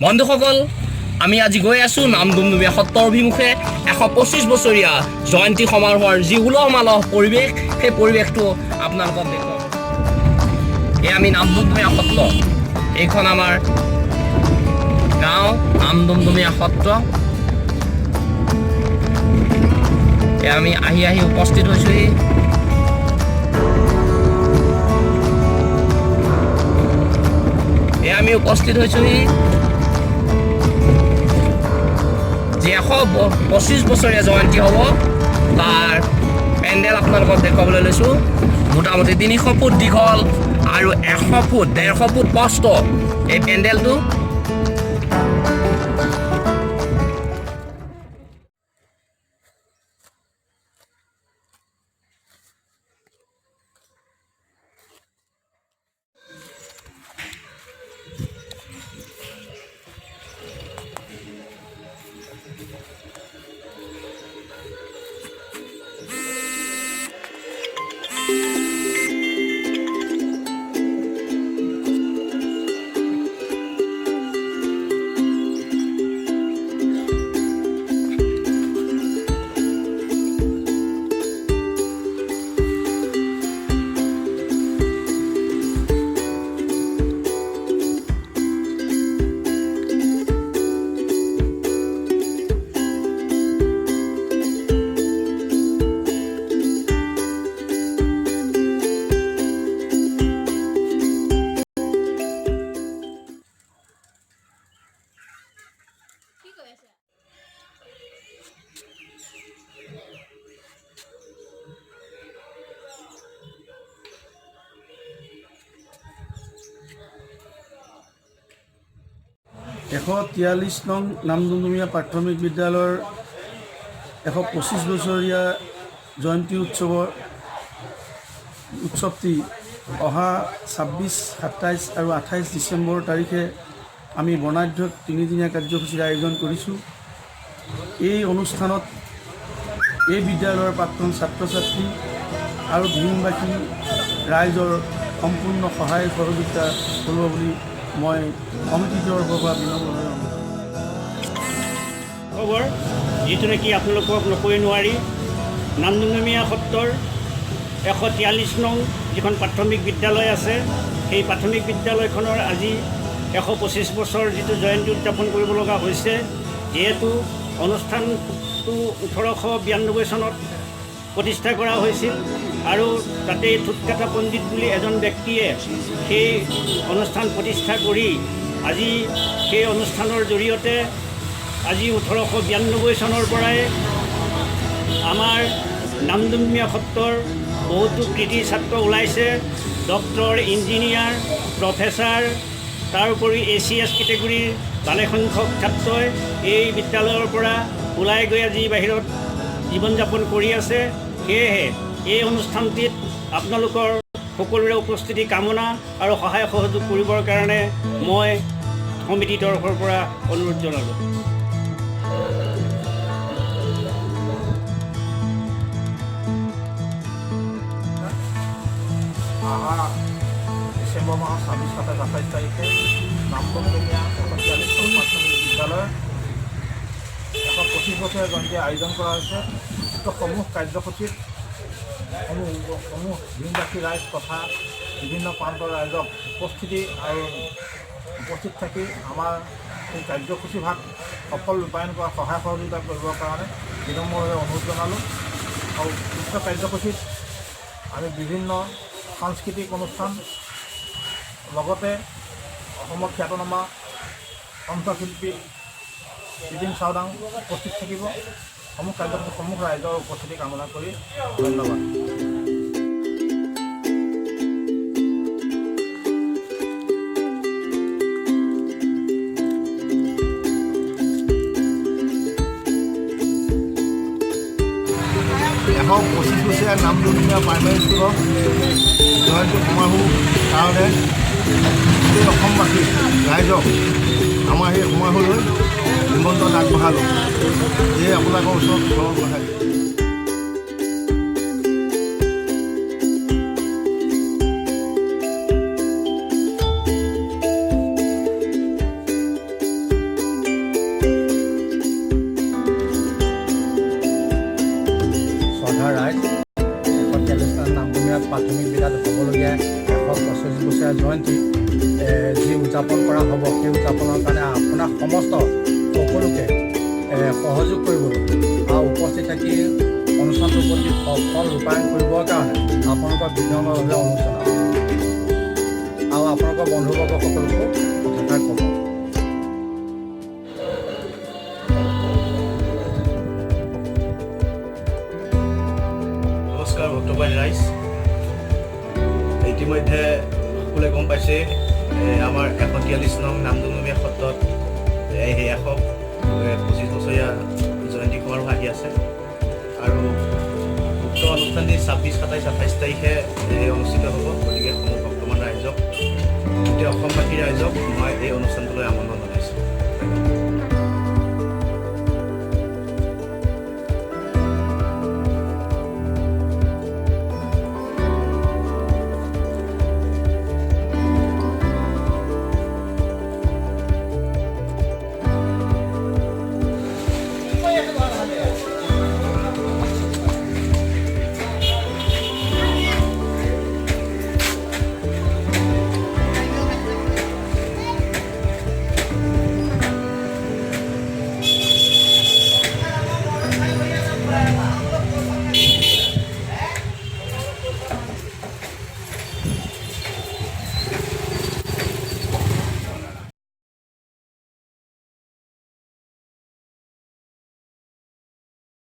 বন্ধুসকল, আমি আজি গৈ আছোঁ নামডুমডুমীয়া সত্ৰৰ অভিমুখে 125 বছৰীয়া জয়ন্তী সমাৰোহৰ যি উলহ মালহ পৰিৱেশ, সেই পৰিৱেশটো আপোনালোকক দেখুৱাম। এই আমি নামডুমডুমীয়া সত্ৰ, এইখন আমাৰ গাঁও নামডুমডুমীয়া সত্ৰ। আমি আহি উপস্থিত হৈছোঁহি। আমি উপস্থিত হৈছোঁহি যি 125 বছৰীয়া জয়ন্তী হ'ব, তাৰ পেণ্ডেল আপোনালোকক দেখুৱাবলৈ লৈছোঁ। মোটামুটি 300 ফুট দীঘল আৰু 150 ফুট প্ৰস্থ এই পেণ্ডেলটো। এশ 43 নং নামডুমডুমীয়া প্ৰাথমিক বিদ্যালয়ৰ 125 বছৰীয়া জয়ন্তী উৎসৱটি অহা 26, 27 আৰু 28 ডিচেম্বৰ তাৰিখে আমি বৰ্ণাঢ্য 3দিনীয়া কাৰ্যসূচীৰ আয়োজন কৰিছোঁ। এই অনুষ্ঠানত এই বিদ্যালয়ৰ প্ৰাক্তন ছাত্ৰ ছাত্ৰী আৰু ভীমবাসী ৰাইজৰ সম্পূৰ্ণ সহায় সহযোগিতা কৰিব বুলি মই কমিটিটোৰ পৰা বিনম্ৰভাৱে খবৰ যিটো নেকি আপোনালোকক নকৈ নোৱাৰি। নামডুমডুমীয়া সত্ৰৰ 143 নং যিখন প্ৰাথমিক বিদ্যালয় আছে, সেই প্ৰাথমিক বিদ্যালয়খনৰ আজি 125 বছৰ যিটো জয়ন্তী উদযাপন কৰিব লগা হৈছে। যিহেতু অনুষ্ঠানটো 1892 চনত প্ৰতিষ্ঠা কৰা হৈছিল আৰু তাতে থুটকাটা পণ্ডিত বুলি এজন ব্যক্তিয়ে সেই অনুষ্ঠান প্ৰতিষ্ঠা কৰি আজি সেই অনুষ্ঠানৰ জৰিয়তে আজি 1892 চনৰ পৰাই আমাৰ নামডুমডুমীয়া সত্ৰৰ বহুতো কৃতি ছাত্ৰ ওলাইছে। ডক্টৰ, ইঞ্জিনিয়াৰ, প্ৰফেচাৰ, তাৰোপৰি ACS কেটেগৰীৰ ভালেসংখ্যক ছাত্ৰই এই বিদ্যালয়ৰ পৰা ওলাই গৈ আজি বাহিৰত জীৱন যাপন কৰি আছে। সেয়েহে এই অনুষ্ঠানটিত আপোনালোকৰ সকলোৰে উপস্থিতি কামনা আৰু সহায় সহযোগ কৰিবৰ কাৰণে মই সমিতিৰ তৰফৰ পৰা অনুৰোধ জনালোঁ। অহা ডিচেম্বৰ মাহৰ 26, 27, 28 তাৰিখে নামডুমডুমীয়া 143 নং প্ৰাথমিক বিদ্যালয়ৰ 125 বছৰীয়া জয়ন্তী আয়োজন কৰা হৈছে। সমূহ কাৰ্যসূচীত সমূহ ভীমবাসী ৰাইজ তথা বিভিন্ন প্ৰান্তৰ ৰাইজক উপস্থিত থাকি আমাৰ এই কাৰ্যসূচীভাগ সফল ৰূপায়ণ কৰা সহায় সহযোগিতা কৰিবৰ কাৰণে বিনম্ৰভাৱে অনুৰোধ জনালোঁ। আৰু উক্ত কাৰ্যসূচীত আমি বিভিন্ন সাংস্কৃতিক অনুষ্ঠান লগতে অসমৰ খ্যাতনামা কণ্ঠশিল্পী বিপিন চাওডাং উপস্থিত থাকিব। সমূহ কাৰ্যসূচী সমূহ ৰাইজৰ উপস্থিতি কামনা কৰি ধন্যবাদ। এশ 25 বছৰীয়া নামডুমডুমীয়া প্ৰাইমেৰী স্কুলৰ জয়ন্তী সমাৰোহ কাৰণে গোটেই অসমবাসী ৰাইজক আমাৰ সেই সমাৰোহলৈ নিমন্ত্ৰণ আগবঢ়ালোঁ। সেয়ে আপোনালোকৰ ওচৰত ক্ষমা প্ৰাৰ্থনা। সেই উদযাপনৰ কাৰণে আপোনাক সমস্ত সকলোকে সহযোগ কৰিবলৈ আৰু উপস্থিত থাকি অনুষ্ঠানটোৰ প্ৰতি সফল ৰূপায়ণ কৰিবৰ কাৰণে আপোনালোকক বিনম্ৰভাৱে অনুৰোধ জনাওঁ আৰু আপোনালোকৰ বন্ধুবৰ্গ সকলোকো কথাষাৰ ক'ব। নমস্কাৰ ভক্তবাহী ৰাইজ, ইতিমধ্যে সকলোৱে গম পাইছে আমাৰ 143 নং নামদুমদুমীয়া সত্ৰত সেই 125 বছৰীয়া জয়ন্তী সমাৰোহ আহি আছে আৰু উক্ত অনুষ্ঠানটি 26, 27, 28 তাৰিখে অনুষ্ঠিত হ'ব। গতিকে সমূহ ভক্তমান ৰাইজক, গোটেই অসমবাসী ৰাইজক মই